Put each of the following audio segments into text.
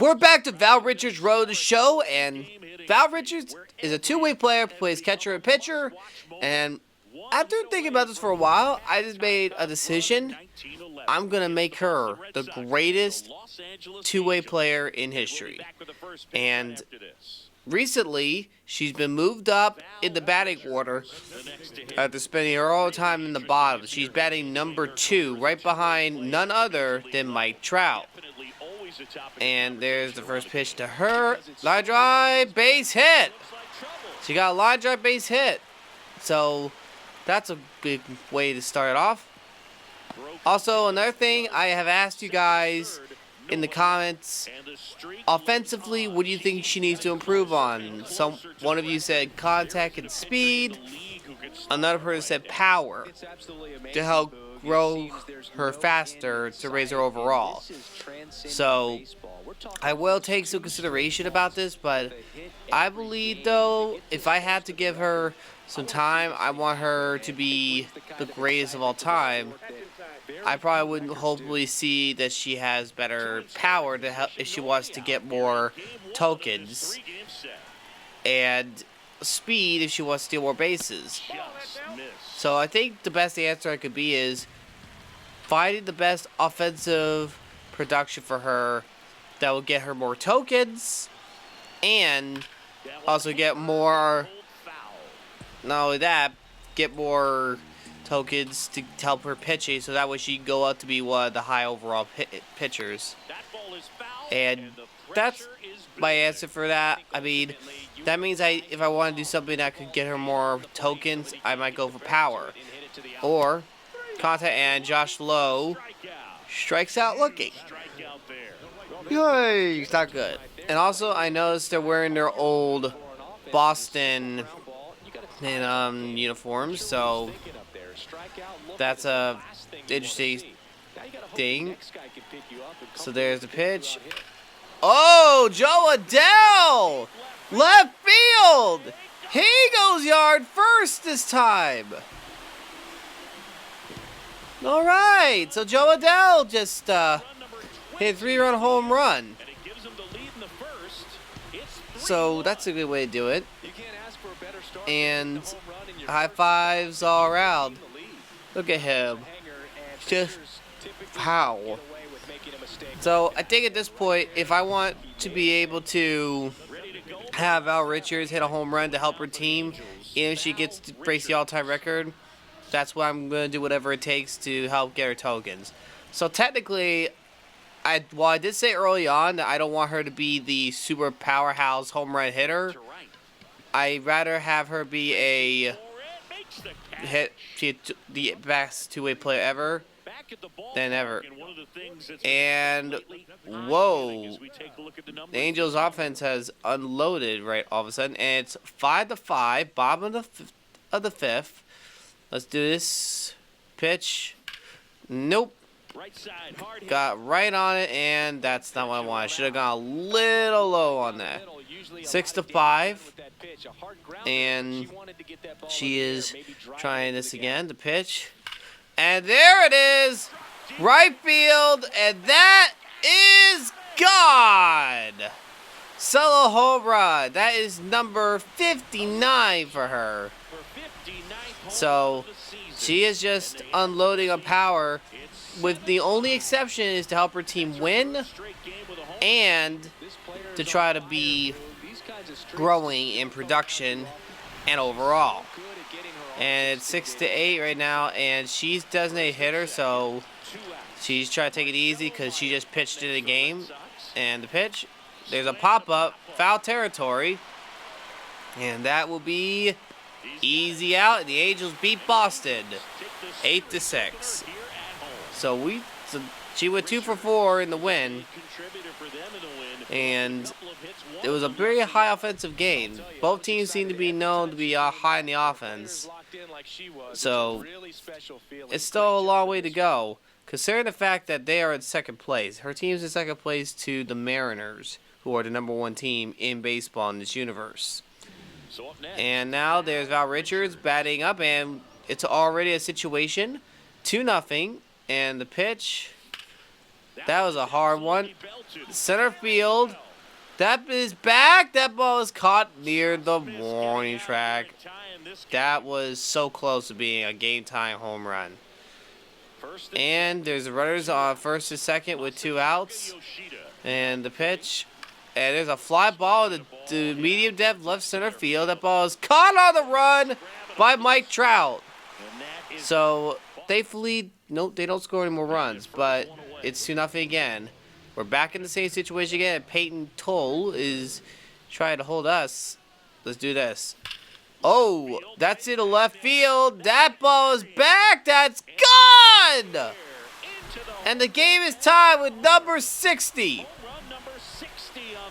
We're back to Val Richards' Road to Show, and Val Richards is a two-way player, plays catcher and pitcher, and after thinking about this for a while, I just made a decision. I'm going to make her the greatest two-way player in history. And recently, she's been moved up in the batting order after spending her whole time in the bottom. She's batting number 2, right behind none other than Mike Trout. And there's the first pitch to her. Line drive, base hit. She got a line drive, base hit. So that's a big way to start it off. Also, another thing I have asked you guys in the comments, offensively, what do you think she needs to improve on? One of you said contact and speed. Another person said power to help grow her faster to raise her overall. So I will take some consideration about this, but I believe, though, if I had to give her some time, I want her to be the greatest of all time. I probably wouldn't hopefully see that she has better power to help if she wants to get more tokens, and speed if she wants to steal more bases. So I think the best answer I could be is finding the best offensive production for her that will get her more tokens and also get more, not only that, get more tokens to help her pitching, so that way she can go out to be one of the high overall pitchers. And that's my answer for that. I mean, that means if I want to do something that could get her more tokens, I might go for power. Or contact, and Josh Lowe strikes out looking. Yay, it's not good. And also, I noticed they're wearing their old Boston uniforms, so that's a interesting thing. So there's the pitch. Oh, Joe Adele! Left field! He goes yard first this time. All right, so Joe Adele just hit a 3-run home run. So that's a good way to do it. And high fives all around. Look at him. Just how. So I think at this point, if I want to be able to have Val Richards hit a home run to help her team, even if she gets to break the all-time record, that's why I'm going to do whatever it takes to help get her tokens. So technically, while I did say early on that I don't want her to be the super powerhouse home run hitter, I'd rather have her be the best two-way player ever than ever. And whoa, the Angels' offense has unloaded right all of a sudden, and it's 5-5, bottom of the fifth. Let's do this pitch. Nope. Got right on it, and that's not what I wanted. Should have gone a little low on that. 6-5, and she is trying this again, the pitch. And there it is, right field, and that is gone. Solo home run. That is number 59 for her. So she is just unloading on power, with the only exception is to help her team win and to try to be growing in production and overall. And it's 6-8 right now, and she's designated hitter, so she's trying to take it easy because she just pitched in the game. And the pitch, there's a pop-up, foul territory, and that will be easy out. The Angels beat Boston 8-6. So she went 2 for 4 in the win, and it was a very high offensive game. Both teams seem to be known to be high in the offense. So it's still a long way to go, considering the fact that they are in second place. Her team's in second place to the Mariners, who are the #1 team in baseball in this universe. And now there's Val Richards batting up, and it's already a situation 2-0. And the pitch, That was a hard one. Center field. That is back. That ball is caught near the warning track. That was so close to being a game-time home run. And there's runners on first and second with 2 outs. And the pitch. And there's a fly ball to medium depth left center field. That ball is caught on the run by Mike Trout. So, thankfully, nope, they don't score any more runs. But it's 2-0 again. We're back in the same situation again. Peyton Toll is trying to hold us. Let's do this. Oh, that's in the left field. That ball is back. That's gone. And the game is tied with number 60.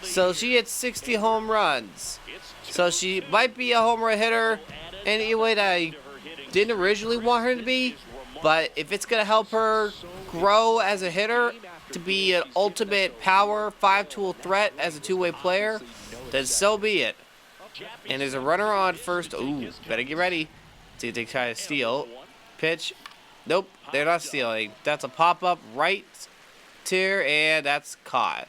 So she hit 60 home runs. So she might be a home run hitter anyway that I didn't originally want her to be. But if it's going to help her grow as a hitter to be an ultimate power 5-tool threat as a two-way player, then so be it. And there's a runner on first. Ooh, better get ready. See if they try to steal. Pitch. Nope, they're not stealing. That's a pop-up right tier, and that's caught.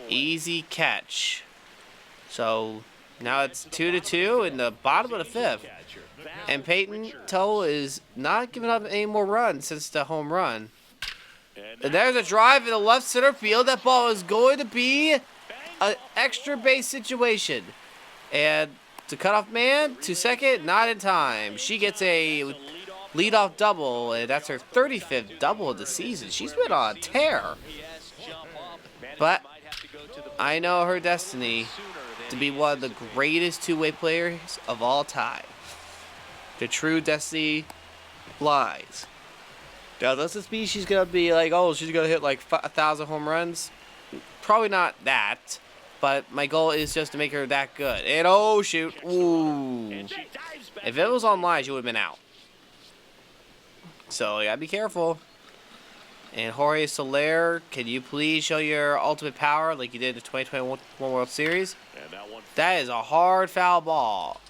Easy catch. So now it's 2-2 in the bottom of the 5th. And Peyton Toll is not giving up any more runs since the home run. And there's a drive in the left center field. That ball is going to be an extra base situation. And to cutoff man to second, not in time. She gets a leadoff double, and that's her 35th double of the season. She's been on a tear. But I know her destiny to be one of the greatest two-way players of all time. The true destiny lies. Now, does this mean she's going to be like, oh, she's going to hit like 1,000 home runs? Probably not that. But my goal is just to make her that good. And oh, shoot. Ooh. If it was online, she would have been out. So, you gotta be careful. And Jorge Soler, can you please show your ultimate power like you did in the 2021 World Series? That is a hard foul ball.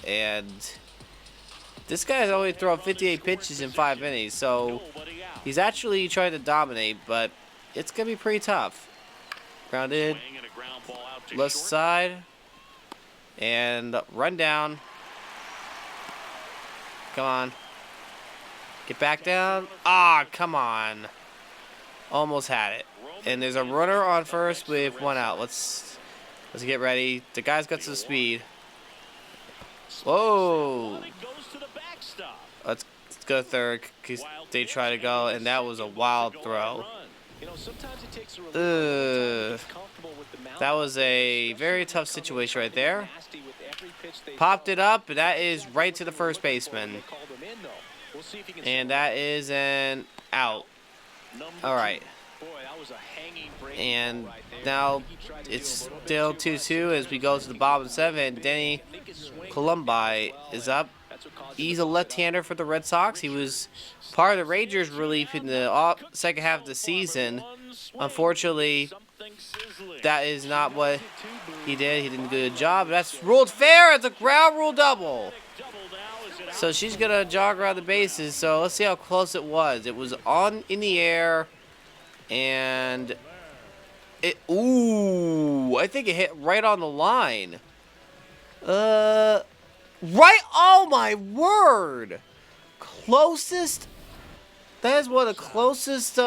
And this guy's only thrown 58 pitches in 5 innings. So, he's actually trying to dominate, but it's gonna be pretty tough. Grounded. Left side. And run down. Come on. Get back down. Ah, come on. Almost had it. And there's a runner on first with 1 out. Let's get ready. The guy's got some speed. Whoa. Let's go third because they try to go, and that was a wild throw. That was a very tough situation right there. Popped it up, and that is right to the first baseman. And that is an out. All right. And now it's still 2-2 as we go to the bottom 7. Denny Columbi is up. He's a left-hander for the Red Sox. He was part of the Rangers relief in the second half of the season. Unfortunately, that is not what he did. He didn't do a good job. That's ruled fair. It's a ground rule double. So she's going to jog around the bases. So let's see how close it was. It was in the air. And ooh, I think it hit right on the line. Right, oh my word. Closest, that is one of the closest,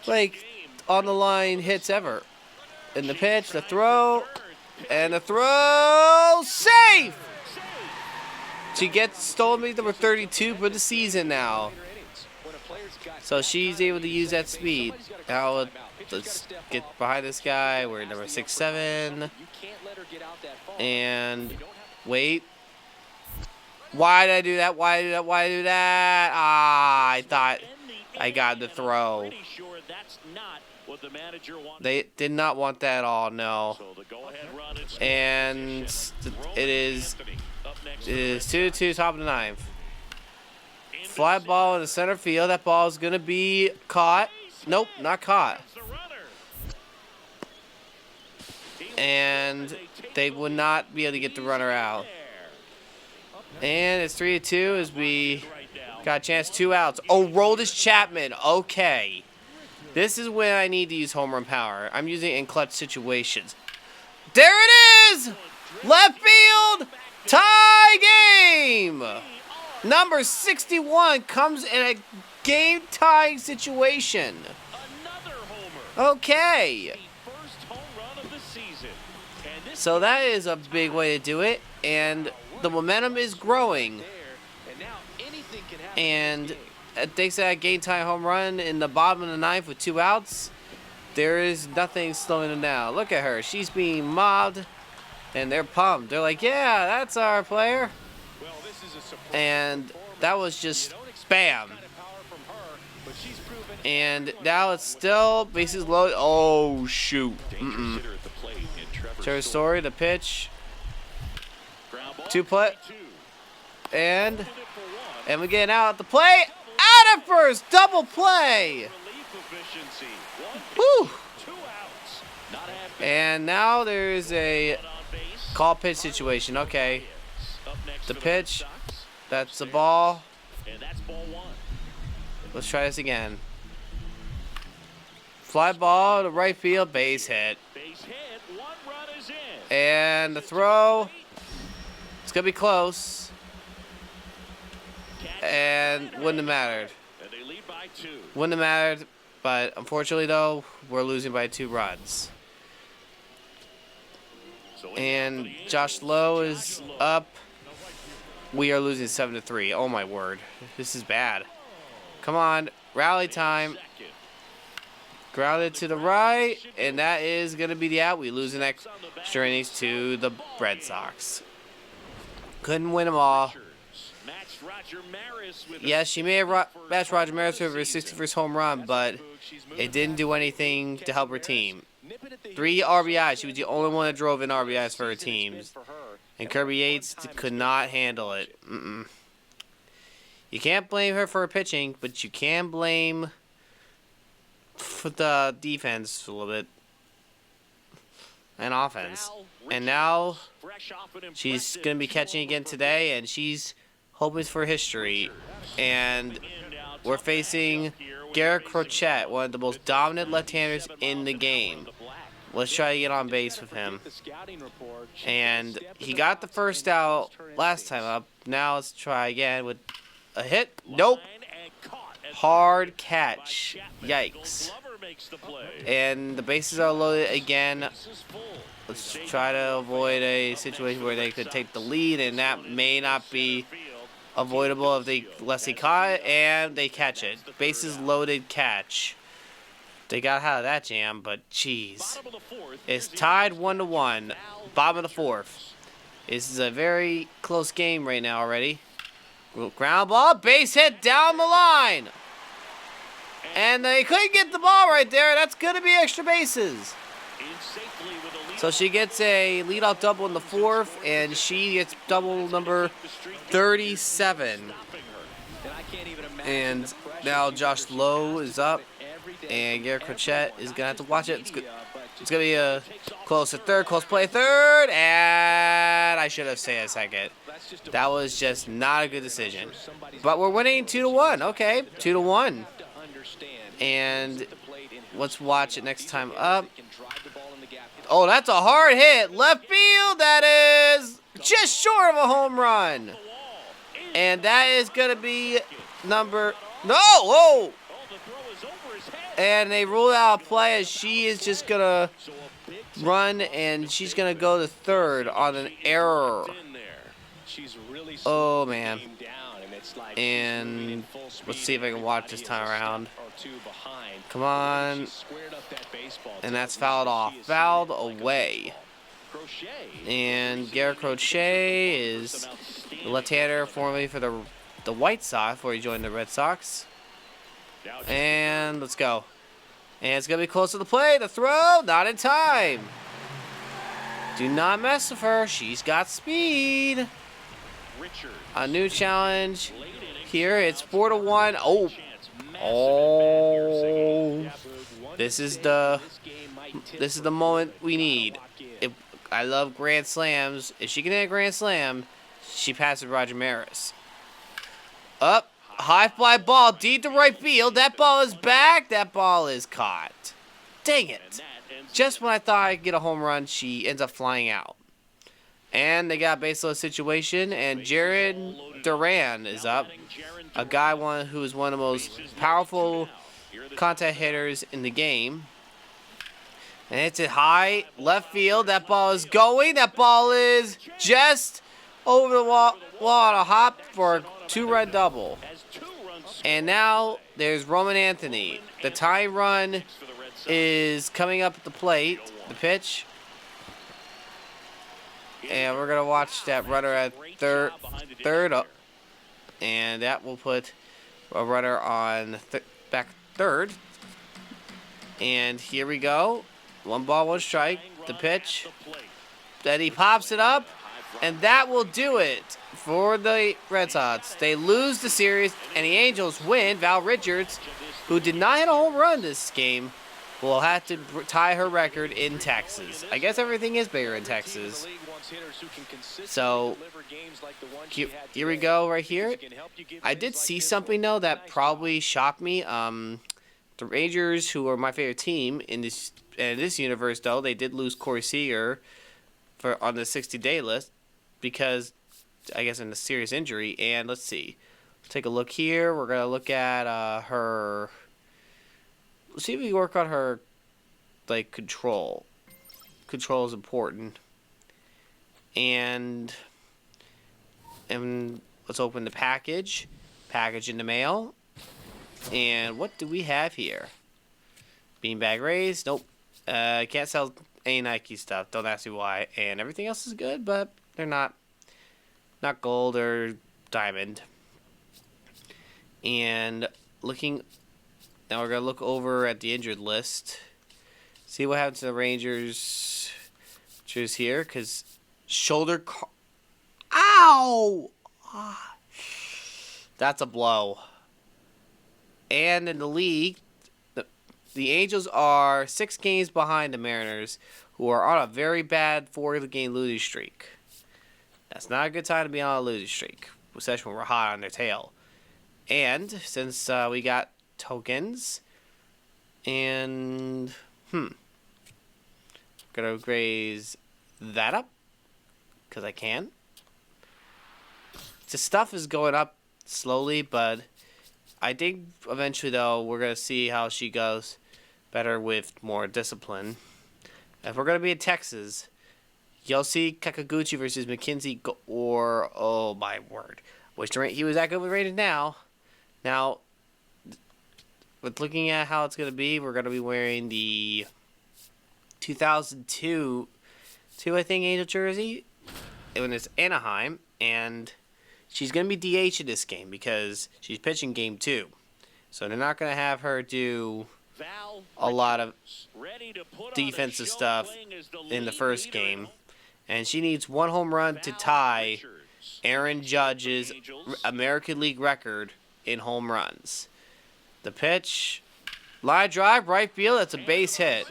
like, on the line hits ever. And the pitch, the throw, and the throw, safe! She gets stolen base number 32 for the season now. So she's able to use that speed. Now let's get behind this guy. We're number 6-7. And wait. Why did I do that? Why did I do that? Why did I do that? Ah, I thought I got the throw. They did not want that at all, no. And it is 2-2, top of the 9th. Fly ball in the center field. That ball is going to be caught. Nope, not caught. And they would not be able to get the runner out. And it's 3-2 as we got a chance, 2 outs. Oh, Roldis Chapman. Okay. This is when I need to use home run power. I'm using it in clutch situations. There it is! Left field! Tie game! Number 61 comes in a game-tying situation. Okay. So that is a big way to do it, and the momentum is growing. And thanks to that game-tying home run in the bottom of the ninth with 2 outs, there is nothing slowing them down. Look at her. She's being mobbed, and they're pumped. They're like, yeah, that's our player. And that was just bam. And now it's still bases loaded. Oh, shoot. Trevor Story, the pitch. 2 play. And we get out at the plate. Out at first. Double play. Woo. And now there's a call pitch situation. Okay. The pitch. That's the ball. Let's try this again. Fly ball to right field. Base hit. And the throw. It's going to be close. And wouldn't have mattered. Wouldn't have mattered. But unfortunately, though, we're losing by 2 runs. And Josh Lowe is up. We are losing 7-3. Oh, my word. This is bad. Come on. Rally time. Grounded to the right. And that is going to be the out. We lose in extra innings to the Red Sox. Couldn't win them all. Yes, she may have matched Roger Maris for her 61st home run, but it didn't do anything to help her team. 3 RBIs. She was the only one that drove in RBIs for her teams. And Kirby Yates could not handle it. You can't blame her for her pitching, but you can blame for the defense a little bit. And offense. And now she's going to be catching again today, and she's hoping for history. And we're facing Garrett Crochet, one of the most dominant left-handers in the game. Let's try to get on base with him. And he got the first out last time up. Now let's try again with a hit. Nope. Hard catch. Yikes. And the bases are loaded again. Let's try to avoid a situation where they could take the lead, and that may not be avoidable unless they caught it, and they catch it. Bases loaded catch. They got out of that jam, but jeez. It's tied 1-1. Bottom of the 4th. This is a very close game right now already. Ground ball, base hit down the line. And they couldn't get the ball right there. That's going to be extra bases. So she gets a leadoff double in the 4th, and she gets double number 37. And now Josh Lowe is up, and Garrett Crochet is going to have to watch it. It's going to be a close to third, close play third, and I should have said a second. That was just not a good decision. But we're winning 2-1. Okay, 2-1. And let's watch it next time up. Oh, that's a hard hit. Left field, that is just short of a home run. And that is going to be number... No! Whoa! And they ruled out a play as she is just going to run, and she's going to go to third on an error. Oh, man. And let's see if I can watch this time around. Come on. And that's fouled off. Fouled away. And Garrett Crochet is the left-hander formerly for the White Sox before he joined the Red Sox. And let's go. And it's going to be close to the plate. The throw, not in time. Do not mess with her. She's got speed. A new challenge here. It's 4-1. Oh, this is the moment we need. I love grand slams. If she can hit a grand slam, she passes Roger Maris. Up. High fly ball, deep to right field. That ball is back. That ball is caught. Dang it. Just when I thought I'd get a home run, she ends up flying out. And they got a baseless situation, and Jared Duran is up. A guy who is one of the most powerful contact hitters in the game. And it's it high left field. That ball is going. That ball is just over the wall on a hop for a 2-run double. And now there's Roman Anthony. The tie run is coming up at the plate. The pitch. And we're going to watch that runner at third up. And that will put a runner on back third. And here we go. 1 ball, 1 strike. The pitch. Then he pops it up. And that will do it for the Red Sox. They lose the series, and the Angels win. Val Richards, who did not hit a home run this game, will have to tie her record in Texas. I guess everything is bigger in Texas. So, here we go right here. I did see something, though, that probably shocked me. The Rangers, who are my favorite team in this universe, though, they did lose Corey Seager on the 60-day list because, I guess, in a serious injury. And let's see. Let's take a look here. We're going to look at her. Let's see if we can work on her, like, control. Control is important. And let's open the package. Package in the mail. And what do we have here? Beanbag Rays. Nope. Can't sell any Nike stuff. Don't ask me why. And everything else is good, but they're not gold or diamond. And looking, now we're gonna look over at the injured list. See what happens to the Rangers. Choose here, cause shoulder. Ow! That's a blow. And in the league, the Angels are 6 games behind the Mariners, who are on a very bad 4-game losing streak. That's not a good time to be on a losing streak, especially when we're hot on their tail. And since we got tokens, and gonna raise that up because I can. The stuff is going up slowly, but I think eventually, though, we're going to see how she goes better with more discipline. If we're going to be in Texas, you'll see Kakaguchi versus McKenzie or, oh my word. He was that good with rated now. Now, with looking at how it's going to be, we're going to be wearing the 2002, I think, Angel jersey when it's Anaheim, and she's going to be DH in this game because she's pitching game 2. So they're not going to have her do a lot of defensive stuff in the first game. And she needs 1 home run to tie Aaron Judge's American League record in home runs. The pitch, line drive, right field, that's a base hit.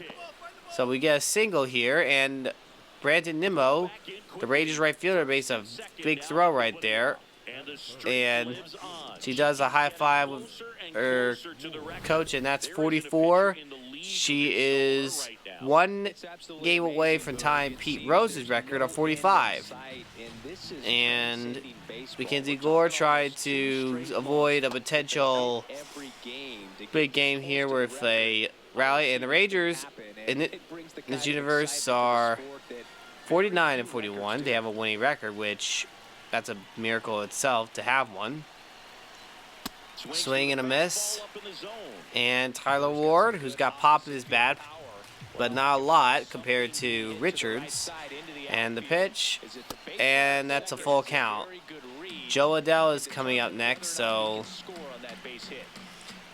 So we get a single here, and Brandon Nimmo, the Rangers right fielder, makes a big throw right there. And she does a high five with her coach, and that's 44. She is 1 game away from tying Pete Rose's record of 45. And Mackenzie Gore tried to avoid a potential big game here with a rally. And the Rangers in this universe are 49-41. They have a winning record, which that's a miracle itself to have one. Swing and a miss. And Tyler Ward, who's got pop in his bat, but not a lot compared to Richards. And the pitch, and that's a full count. Joe Adell is coming up next, so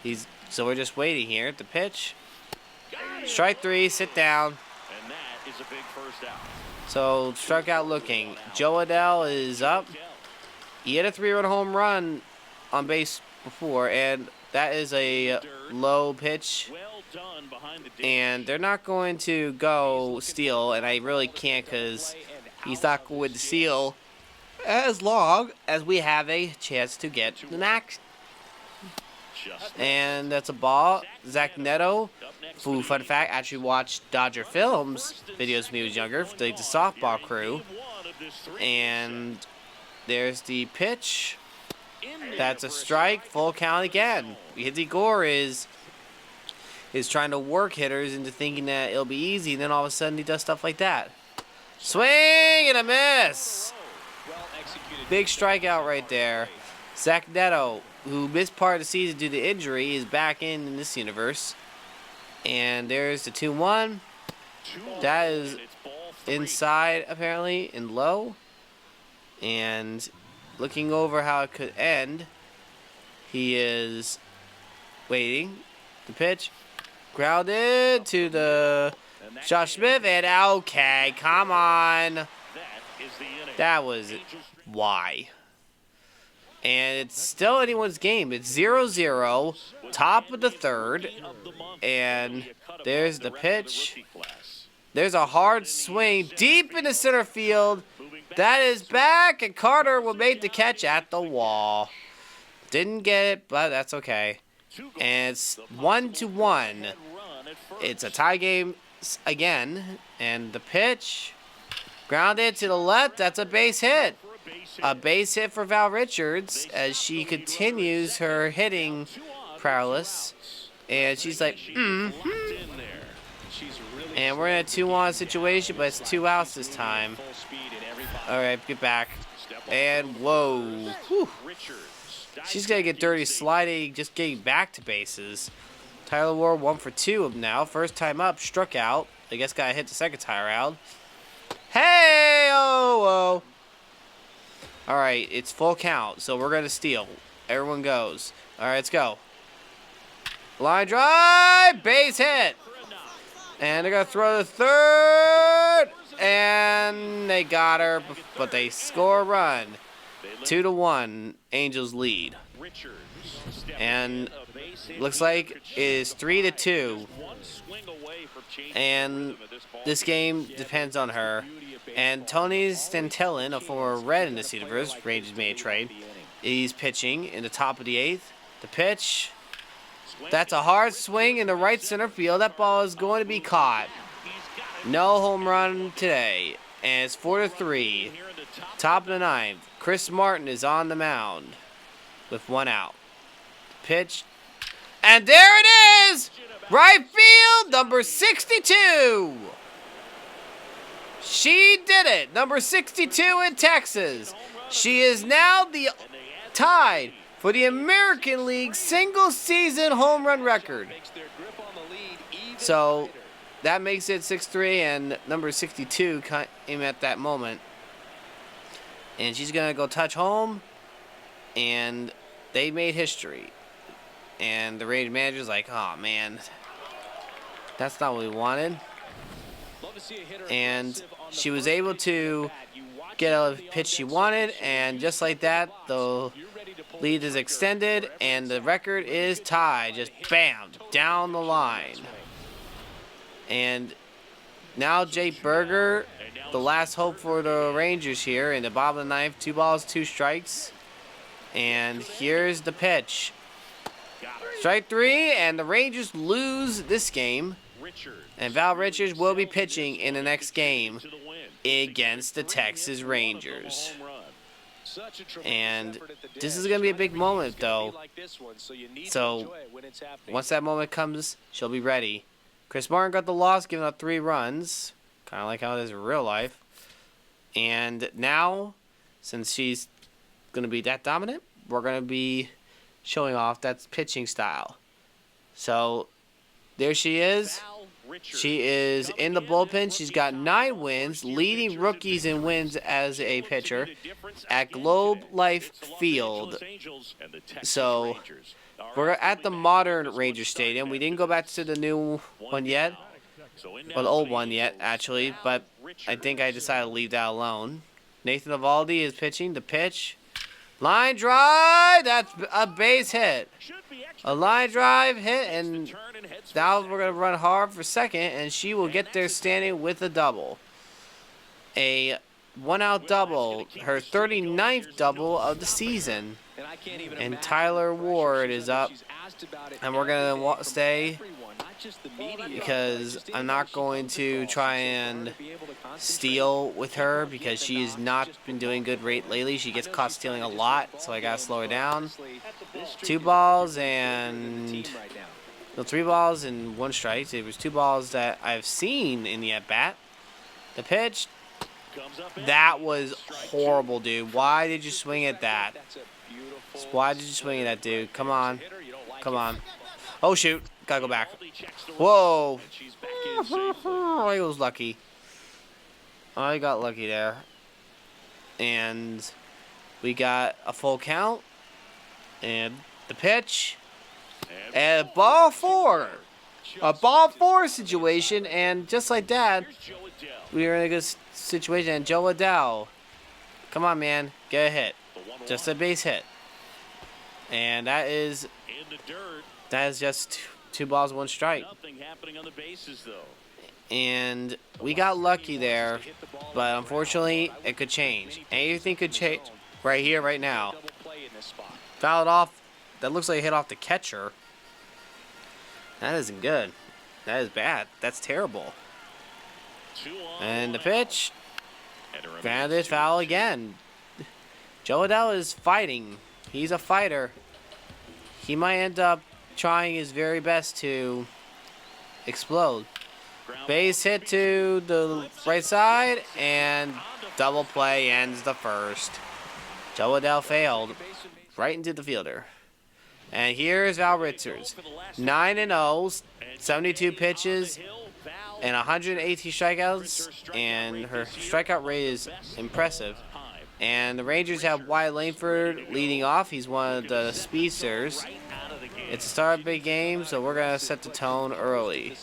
we're just waiting here. The pitch, strike 3, sit down. So strikeout looking. Joe Adell is up. He hit a 3-run home run on base before, and that is a low pitch. And they're not going to go steal, and I really can't because he's not going to steal as long as we have a chance to get the max And that's a ball. Zach Neto, fun fact, actually watched Dodger Films videos when he was younger, the softball crew. And there's the pitch. That's a strike, full count again. Hiddy Gore is trying to work hitters into thinking that it'll be easy, and then all of a sudden he does stuff like that. Swing and a miss. Big strikeout right there. Zach Neto, who missed part of the season due to injury, is back in this universe. And there's the 2-1. That is inside, apparently, and low. And looking over how it could end, he is waiting. The pitch. Grounded to the Josh Smith, and okay, come on. That was why. And it's still anyone's game. It's 0-0, top of the third, and there's the pitch. There's a hard swing deep into center field. That is back, and Carter will make the catch at the wall. Didn't get it, but that's okay. And it's 1-1. It's a tie game again, and the pitch grounded to the left. That's a base hit. A base hit for Val Richards as she continues her hitting prowess. And she's like, And we're in a 2-1 situation, but it's 2 outs this time. All right, get back. And whoa. Whew. She's going to get dirty sliding, just getting back to bases. Tyler Ward 1 for 2 now. First time up, struck out. I guess got hit the second time around. Hey, oh. All right, it's full count, so we're going to steal. Everyone goes. All right, let's go. Line drive, base hit. And they're going to throw the third. And they got her, but they score a run. 2-1, Angels lead. And looks like it is 3-2. And this game depends on her. And Tony Stantillan, a former Red in this universe, Rangers made a trade. He's pitching in the top of the 8th. The pitch. That's a hard swing in the right center field. That ball is going to be caught. No home run today. And it's 4-3. Top of the 9th. Chris Martin is on the mound with 1 out. Pitch. And there it is! Right field, number 62. She did it. Number 62 in Texas. She is now tied for the American League single-season home run record. So that makes it 6-3, and number 62 came at that moment. And she's going to go touch home, and they made history. And the Ranger manager's like, oh, man, that's not what we wanted. And she was able to get a pitch she wanted, and just like that, the lead is extended, and the record is tied. Just bam, down the line. And now Jake Berger, the last hope for the Rangers here, in the bottom of the 9th, 2 balls, 2 strikes. And here's the pitch. Strike 3, and the Rangers lose this game. And Val Richards will be pitching in the next game against the Texas Rangers. And this is going to be a big moment, though. So once that moment comes, she'll be ready. Chris Martin got the loss, giving up 3 runs. Kind of like how it is in real life. And now, since she's going to be that dominant, we're going to be showing off that pitching style. So there she is. She is in the bullpen. She's got 9 wins, leading rookies in wins as a pitcher at Globe Life Field. So we're at the modern Ranger Stadium. We didn't go back to the new one yet, or the old one yet, actually, but I think I decided to leave that alone. Nathan Eovaldi is pitching. The pitch. Line drive. That's a base hit. A line drive hit, and now we're going to run hard for second, and she will get there standing with a double. A 1-out double, her 39th double of the season. And Tyler Ward is up. And we're going to stay because I'm not going to try and steal with her because she's not been doing good rate lately. She gets caught stealing a lot, so I got to slow her down. 2 balls and... No, 3 balls and 1 strike. It was 2 balls that I've seen in the at-bat. The pitch, that was horrible, dude. Why did you swing at that? Why did you swing at that, dude? Come on. Come on. Oh, shoot. Gotta go back. Whoa. I was lucky. I got lucky there. And we got a full count. And the pitch. And ball 4. A ball 4 situation. And just like that, we were in a good situation. And Joe Adele. Come on, man. Get a hit. Just a base hit. And that is just 2 balls, 1 strike. And we got lucky there, but unfortunately, it could change. Anything could change right here, right now. Fouled off. That looks like it hit off the catcher. That isn't good. That is bad. That's terrible. And the pitch. Grounded, foul again. Joe Adele is fighting. He's a fighter. He might end up trying his very best to explode. Base hit to the right side, and double play ends the first. Joe Adele failed right into the fielder. And here's Val Richards. 9-0, 72 pitches, and 118 strikeouts, and her strikeout rate is impressive. And the Rangers have Wyatt Langford leading off. He's one of the speedsters. It's a start of a big game, so we're going to set the tone early.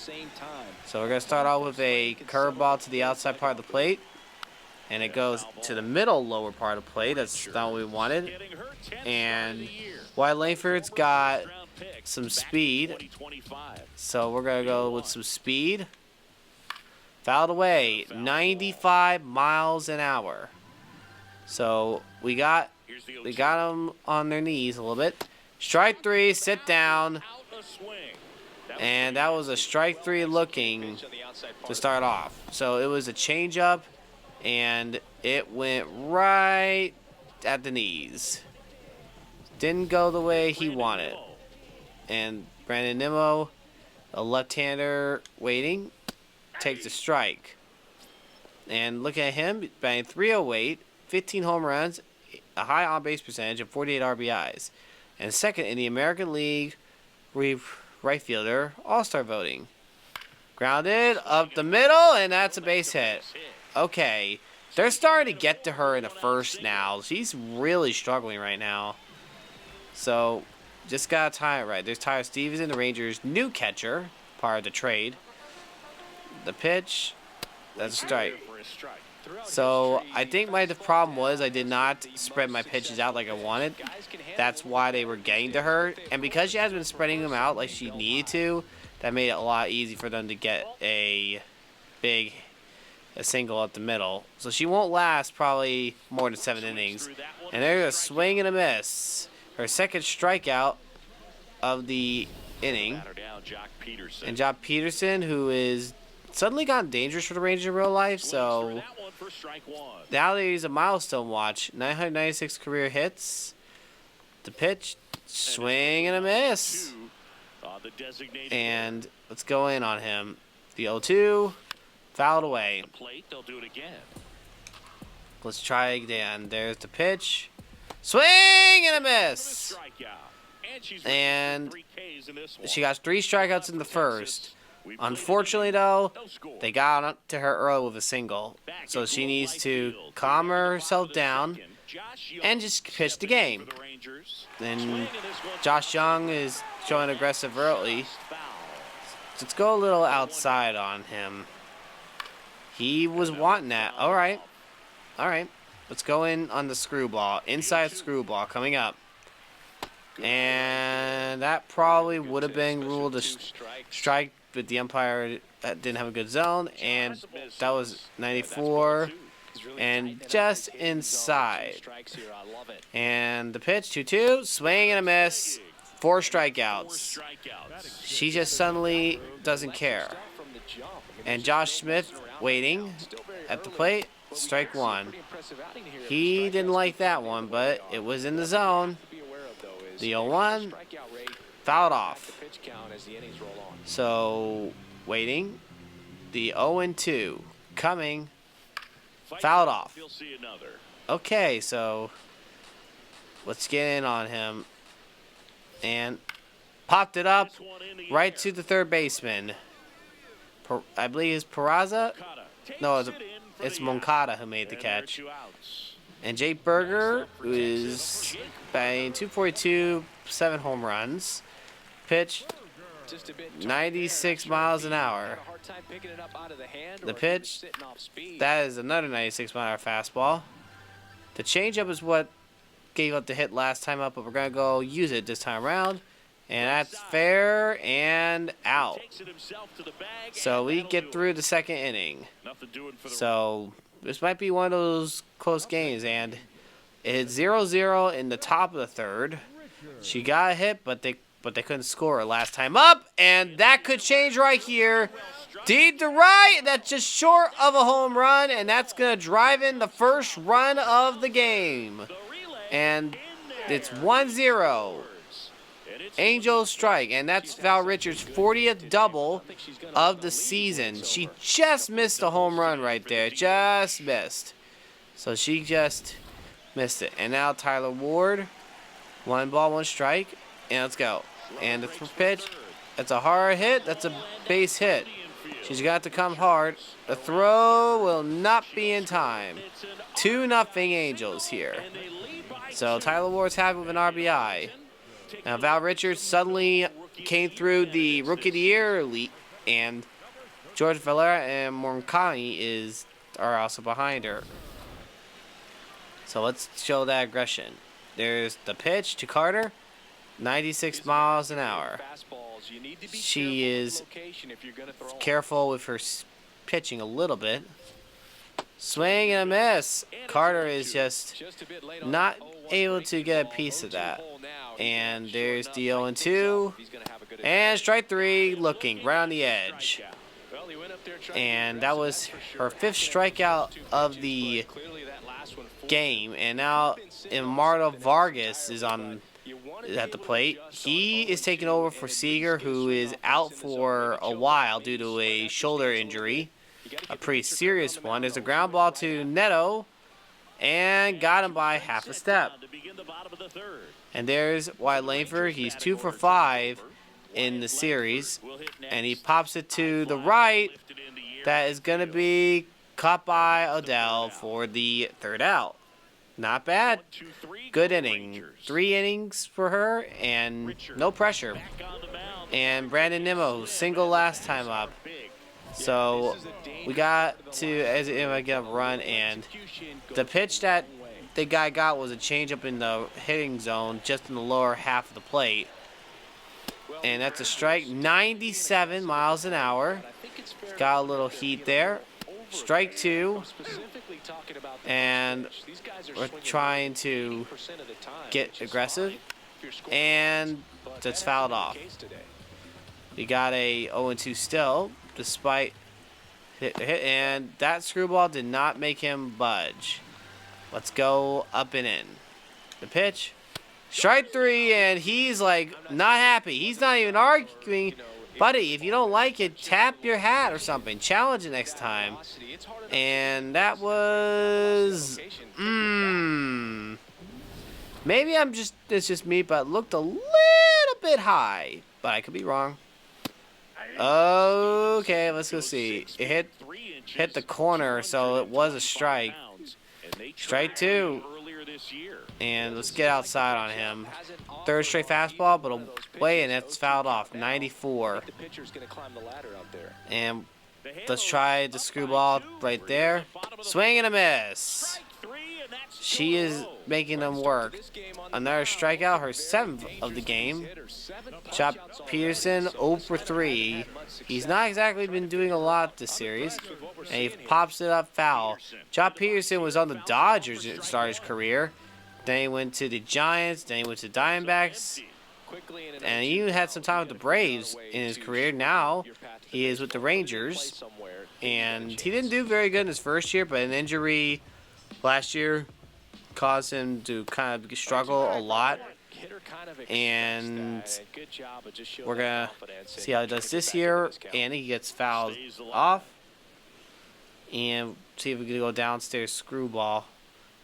So we're going to start off with a curveball to the outside part of the plate. And it goes to the middle lower part of the plate. That's not what we wanted. And Wyatt Langford's got some speed. So we're going to go with some speed. Fouled away. 95 miles an hour. So we got them on their knees a little bit. Strike 3, sit down. And that was a strike 3 looking to start off. So it was a changeup, and it went right at the knees. Didn't go the way he wanted. And Brandon Nimmo, a left-hander waiting, takes a strike. And look at him, batting .308. 15 home runs, a high on-base percentage, and 48 RBIs. And second in the American League right fielder All-Star voting. Grounded up the middle, and that's a base hit. Okay, they're starting to get to her in the first now. She's really struggling right now. So, just got to time it right. There's Tyler Stevenson, the Rangers' new catcher, part of the trade. The pitch, that's a strike. So, I think the problem was I did not spread my pitches out like I wanted. That's why they were getting to her. And because she hasn't been spreading them out like she needed to, that made it a lot easier for them to get a single up the middle. So, she won't last probably more than 7 innings. And there's a swing and a miss. Her second strikeout of the inning. And Jock Peterson, who is suddenly gotten dangerous for the Rangers in real life, so now he's a milestone watch. 996 career hits. The pitch, swing and a miss. And let's go in on him. The 0-2, fouled away. Let's try again. There's the pitch. Swing and a miss. And she got 3 strikeouts in the first. Unfortunately, though, they got up to her early with a single. So she needs to calm herself down and just pitch the game. Then Josh Young is showing aggressive early. Let's go a little outside on him. He was wanting that. All right. Let's go in on the screwball. Inside screwball coming up. And that probably would have been ruled a strike, but the umpire didn't have a good zone. And that was 94. and just inside. And the pitch, 2-2, swing and a miss, 4 strikeouts. She just suddenly doesn't care. And Josh Smith waiting at the plate, strike 1. He didn't like that one, but it was in the zone. The 0-1, fouled off. So, waiting. The 0-2, coming, fouled off. Okay, so let's get in on him. And popped it up right to the third baseman. I believe it's Peraza. No, it's Moncada who made the catch. And Jake Berger, who is batting .242, 7 home runs. Pitch, 96 miles an hour. The pitch, that is another 96 mile an hour fastball. The changeup is what gave up the hit last time up, but we're going to go use it this time around. And that's fair and out. So we get through the second inning. So this might be one of those close games. And it's 0-0 in the top of the third. She got a hit, but they couldn't score last time up. And that could change right here. Deep to right. That's just short of a home run. And that's going to drive in the first run of the game. And it's 1-0. Angel strike, and that's Val Richards' 40th double of the season. She just missed a home run right there. Just missed. So she just missed it. And now Tyler Ward, 1 ball, 1 strike. And let's go. And the pitch, that's a hard hit. That's a base hit. She's got to come hard. The throw will not be in time. 2-0 Angels here. So Tyler Ward's happy with an RBI. Now Val Richards suddenly came through the Rookie of the Year elite, and George Valera and Morncani are also behind her. So let's show that aggression. There's the pitch to Carter, 96 miles an hour. She is careful with her pitching a little bit. Swing and a miss. Carter is just not able to get a piece of that. And there's the 0-2. And strike 3, looking right on the edge. And that was her 5th strikeout of the game. And now Imardo Vargas is at the plate. He is taking over for Seager, who is out for a while due to a shoulder injury. A pretty serious one. There's a ground ball to Neto. And got him by half a step. And there's Wyatt Langford. He's 2 for 5 in the series. And he pops it to the right. That is going to be caught by Odell for the 3rd out. Not bad. Good inning. 3 innings for her and no pressure. And Brandon Nimmo, single last time up. So we got to get a run, and the pitch that the guy got was a changeup in the hitting zone, just in the lower half of the plate. And that's a strike, 97 miles an hour. Got a little heat there. Strike 2. And we're trying to get aggressive. And that's fouled off. We got a 0-2 still, despite hit, and that screwball did not make him budge. Let's go up and in. The pitch, strike 3, and he's like not happy. He's not even arguing. Buddy, if you don't like it, tap your hat or something. Challenge it next time. And that was maybe it's just me, but it looked a little bit high. But I could be wrong. Okay, let's go see. It hit the corner, so it was a strike. Strike 2. And let's get outside on him. 3rd straight fastball, but away, and it's fouled off. 94. And let's try the screwball right there. Swing and a miss. She is making them work. Another strikeout, her 7th of the game. Chop Peterson, 0 for 3. He's not exactly been doing a lot this series. And he pops it up foul. Jock Peterson was on the Dodgers to start his career. Then he went to the Giants. Then he went to the Diamondbacks. And he even had some time with the Braves in his career. Now he is with the Rangers. And he didn't do very good in his first year, but an injury last year caused him to kind of struggle a lot. And we're going to see how he does this year. And he gets fouled off. And see if we can go downstairs screwball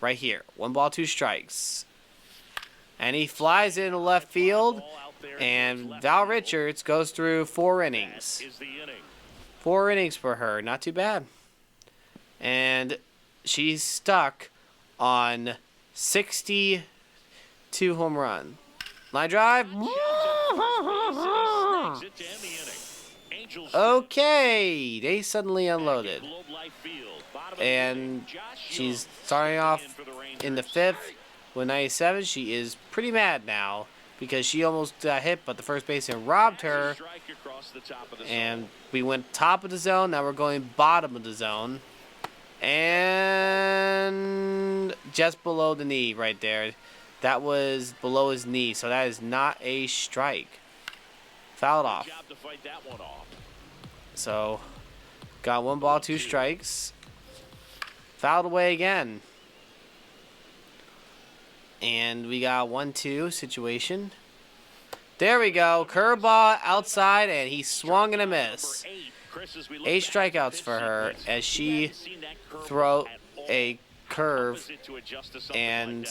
right here. 1 ball, 2 strikes. And he flies into left field. And Val Richards goes through 4 innings. 4 innings for her. Not too bad. And she's stuck on 62 home run. Line drive. Okay. They suddenly unloaded. And she's starting off in the 5th with 97. She is pretty mad now because she almost got hit, but the first baseman robbed her. And we went top of the zone. Now we're going bottom of the zone. And just below the knee right there. That was below his knee, so that is not a strike. Fouled off. So, got 1 ball, 2 strikes. Fouled away again. And we got 1-2 situation. There we go. Curveball outside, and he swung and a miss. 8 strikeouts for her as she threw a curve, and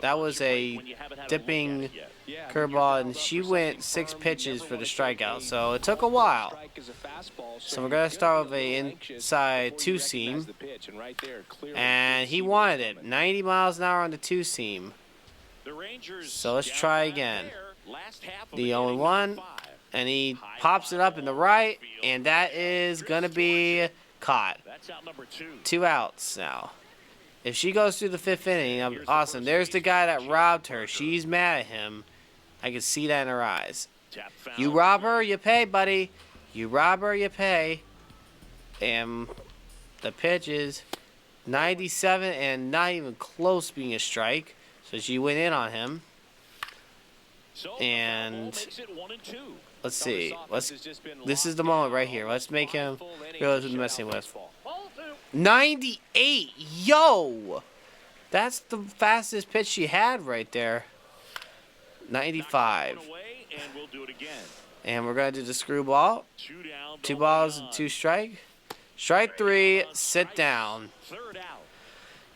that was a dipping curveball, and she went 6 pitches for the strikeout, so it took a while. So we're going to start with an inside 2-seam, and he wanted it. 90 miles an hour on the 2-seam. So let's try again. The 0-1, and he pops it up in the right, and that is going to be caught. 2 outs now. If she goes through the 5th inning, awesome. There's the guy that robbed her. She's mad at him. I can see that in her eyes. You rob her, you pay, buddy. You rob her, you pay. And the pitch is 97 and not even close being a strike. So she went in on him. And let's see. This is the moment right here. Let's make him realize what we're messing with. 98. Yo! That's the fastest pitch she had right there. 95. And we're going to do the screwball. 2 balls and 2 strike. Strike 3. Sit down.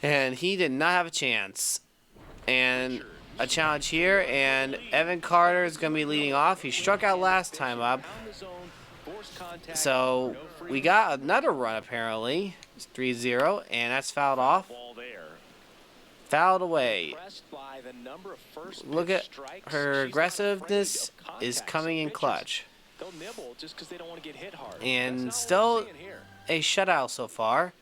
And he did not have a chance. And a challenge here. And Evan Carter is going to be leading off. He struck out last time up. So we got another run apparently. It's 3-0, and that's fouled off. Fouled away. Look at her aggressiveness is coming in clutch. And still a shutout so far.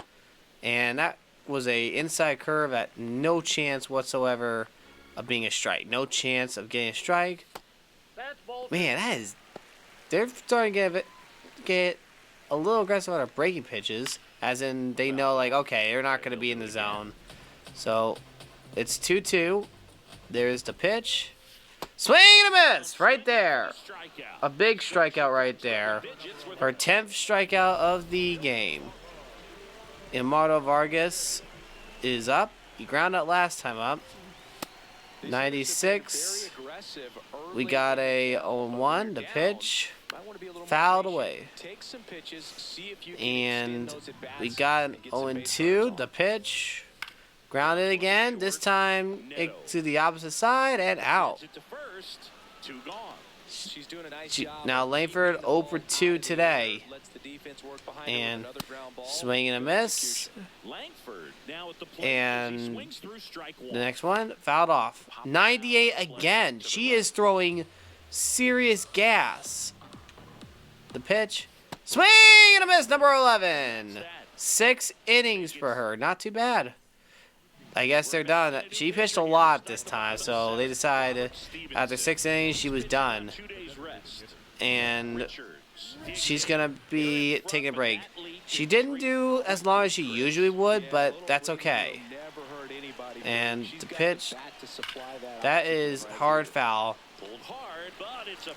And that was a inside curve at no chance whatsoever of being a strike. No chance of getting a strike. Man, that is... They're starting to get a little aggressive on our breaking pitches. As in, they know, like, okay, they're not going to be in the zone. So, it's 2-2. There's the pitch. Swing and a miss! Right there. A big strikeout right there. Her 10th strikeout of the game. Imardo Vargas is up. He ground out last time up. 96. We got a 0-1, the pitch. Fouled away. And we got an 0-2, the pitch. Grounded again. This time to the opposite side and out. Now Langford 0 for 2 today. And swing and a miss. And the next one fouled off. 98 again. She is throwing serious gas. The pitch. Swing and a miss. Number 11. 6 innings for her. Not too bad. I guess they're done. She pitched a lot this time, so they decided after 6 innings she was done. And she's going to be taking a break. She didn't do as long as she usually would, but that's okay. And the pitch, that is hard foul.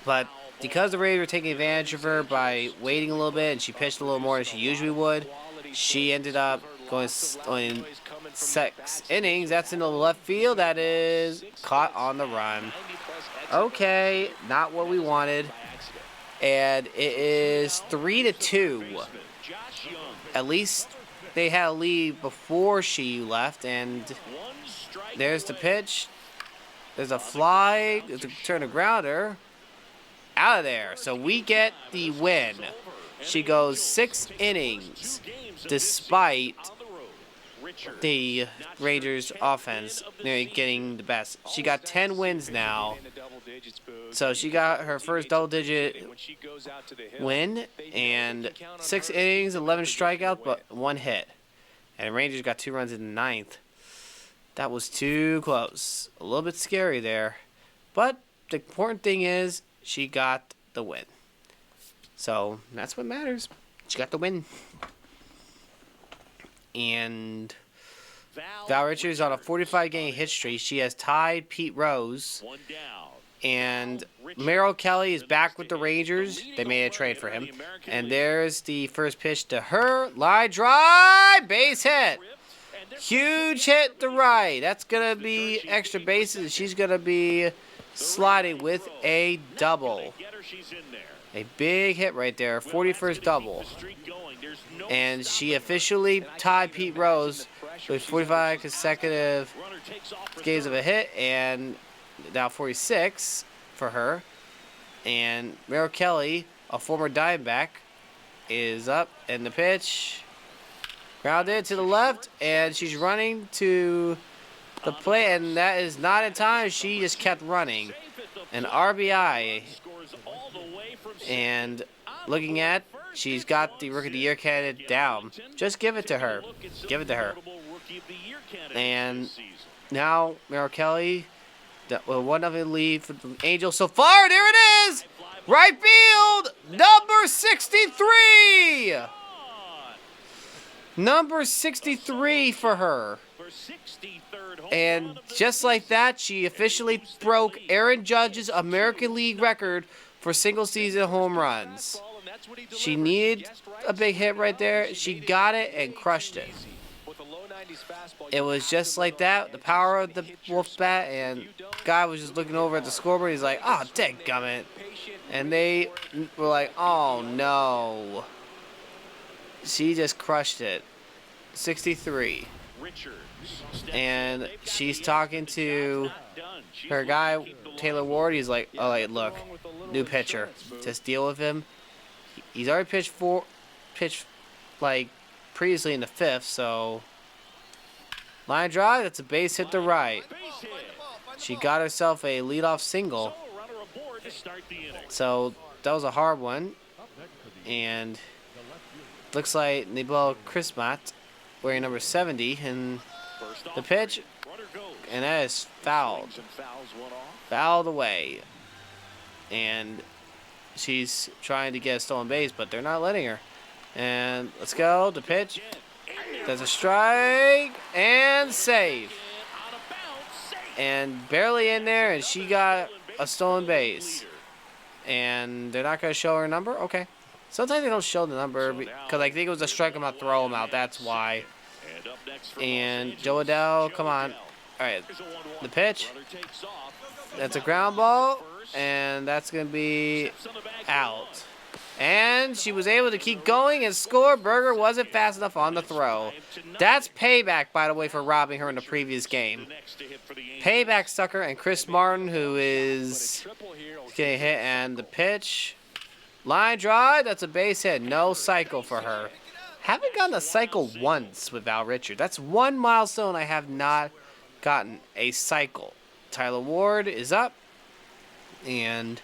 But because the Raiders were taking advantage of her by waiting a little bit, and she pitched a little more than she usually would, she ended up going 6 innings. That's in the left field. That is caught on the run. Okay, not what we wanted. And it is 3-2. At least they had a lead before she left, and there's the pitch. There's a fly. There's a turn a grounder. Out of there. So we get the win. She goes 6 innings despite the Rangers offense nearly getting the best. She got 10 wins now. So she got her first double-digit win, and 6 innings, 11 strikeouts, but 1 hit. And the Rangers got 2 runs in the 9th. That was too close. A little bit scary there. But the important thing is she got the win. So that's what matters. She got the win. And Val Richards on a 45-game hit streak. She has tied Pete Rose. And Merrill Kelly is back with the Rangers. They made a trade for him. And there's the first pitch to her. Line drive. Base hit. Huge hit to right. That's going to be extra bases. She's going to be sliding with a double. A big hit right there. 41st double. And she officially tied Pete Rose with 45 consecutive games of a hit. And now 46 for her. And Merrill Kelly, a former Diamondback, is up. And the pitch. Grounded to the left, and she's running to the plate, and that is not in time. She just kept running. An RBI. And looking at, she's got the Rookie of the Year candidate down. Just give it to her. Give it to her. And now Merrill Kelly, with 1-0 lead for the Angels so far. There it is! Right field, number 63! Number 63 for her. And just like that, she officially broke Aaron Judge's American League record for single-season home runs. She needed a big hit right there. She got it and crushed it. It was just like that, the power of the Wolf bat, and the guy was just looking over at the scoreboard. He's like, oh, dadgummit. And they were like, oh, no. She just crushed it. 63. And she's talking to her guy, Taylor Ward. He's like, oh, hey, look, new pitcher. Just deal with him. He's already pitched like previously in the 5th, so line drive, that's a base hit to right. She got herself a leadoff single. So that was a hard one. And looks like they blow Chris Mott, wearing number 70, and the pitch, and that is fouled. Fouled away. And she's trying to get a stolen base, but they're not letting her. And let's go. The pitch. There's a strike. And save. And barely in there, and she got a stolen base. And they're not going to show her number? Okay. Sometimes they don't show the number because I think it was a strike. I'm not throw them out. That's why. And Joe Adele, come on. All right. The pitch. That's a ground ball. And that's going to be out. And she was able to keep going and score. Berger wasn't fast enough on the throw. That's payback, by the way, for robbing her in the previous game. Payback, sucker. And Chris Martin, who is getting hit. And the pitch. Line drive. That's a base hit. No cycle for her. Haven't gotten a cycle once with Val Richards. That's one milestone I have not gotten a cycle. Tyler Ward is up. And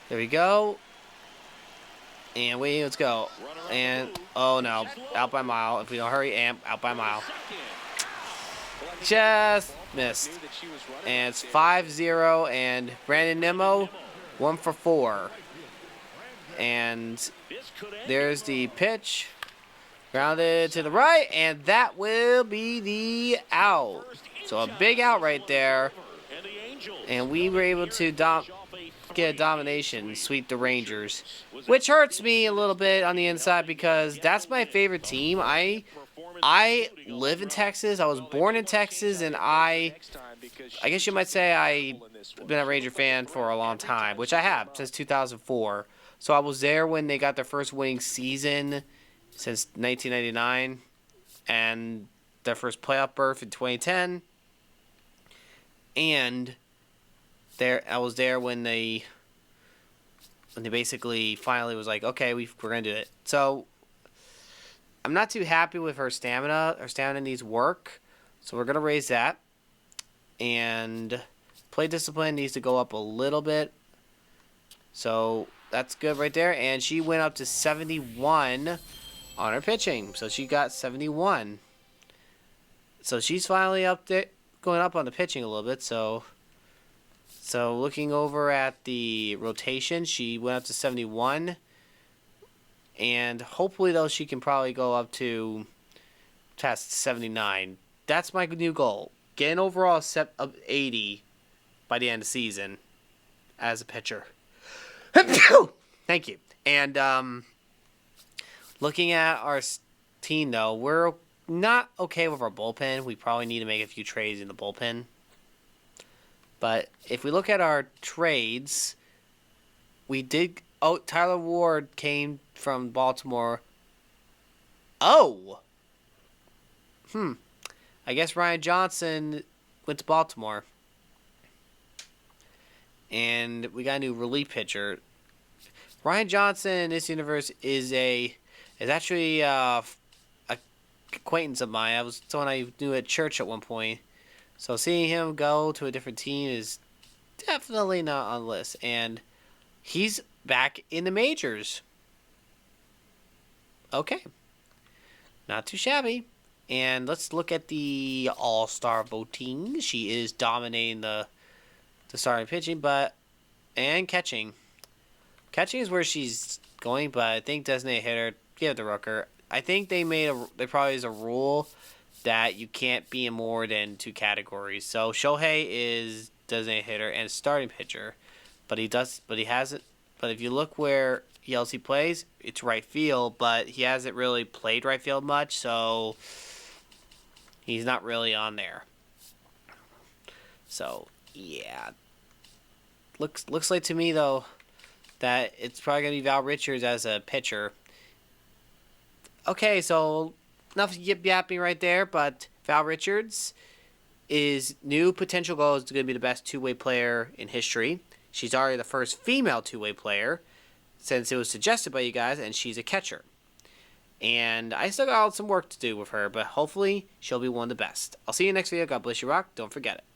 there we go. And wait, let's go. And, oh no, out by a mile. If we don't hurry, out by a mile. Just missed. And it's 5-0. And Brandon Nimmo, 1 for 4. And there's the pitch. Grounded to the right, and that will be the out. So a big out right there. And we were able to get a domination, sweep the Rangers. Which hurts me a little bit on the inside because that's my favorite team. I live in Texas. I was born in Texas, and I guess you might say I've been a Ranger fan for a long time, which I have since 2004. So I was there when they got their first winning season since 1999, and their first playoff berth in 2010. And I was there when they basically finally was like, okay, we're gonna do it. So I'm not too happy with her stamina. Her stamina needs work, so we're gonna raise that. And play discipline needs to go up a little bit. So that's good right there. And she went up to 71 on her pitching. So she got 71. So she's finally up there, going up on the pitching a little bit. So looking over at the rotation, she went up to 71. And hopefully, though, she can probably go up to test 79. That's my new goal. Get an overall set of 80 by the end of the season as a pitcher. Thank you. And looking at our team, though, we're not okay with our bullpen. We probably need to make a few trades in the bullpen. But if we look at our trades, we did... Oh, Tyler Ward came from Baltimore. Oh! I guess Ryan Johnson went to Baltimore. And we got a new relief pitcher. Ryan Johnson in this universe is actually a acquaintance of mine. I was someone I knew at church at one point. So seeing him go to a different team is definitely not on the list. And he's back in the majors. Okay. Not too shabby. And let's look at the all-star voting. She is dominating the starting pitching, and catching. Catching is where she's going, but I think designated hitter, give it to Rooker. I think they probably is a rule that you can't be in more than 2 categories. So Shohei is designated hitter and starting pitcher, but he hasn't. But if you look where he plays, it's right field, but he hasn't really played right field much, so he's not really on there. So yeah, looks like to me though that it's probably gonna be Val Richards as a pitcher. Okay, so enough yip yapping right there, but Val Richards is new potential goal is going to be the best two-way player in history. She's already the first female two-way player since it was suggested by you guys, and she's a catcher. And I still got some work to do with her, but hopefully she'll be one of the best. I'll see you next video. God bless you, rock. Don't forget it.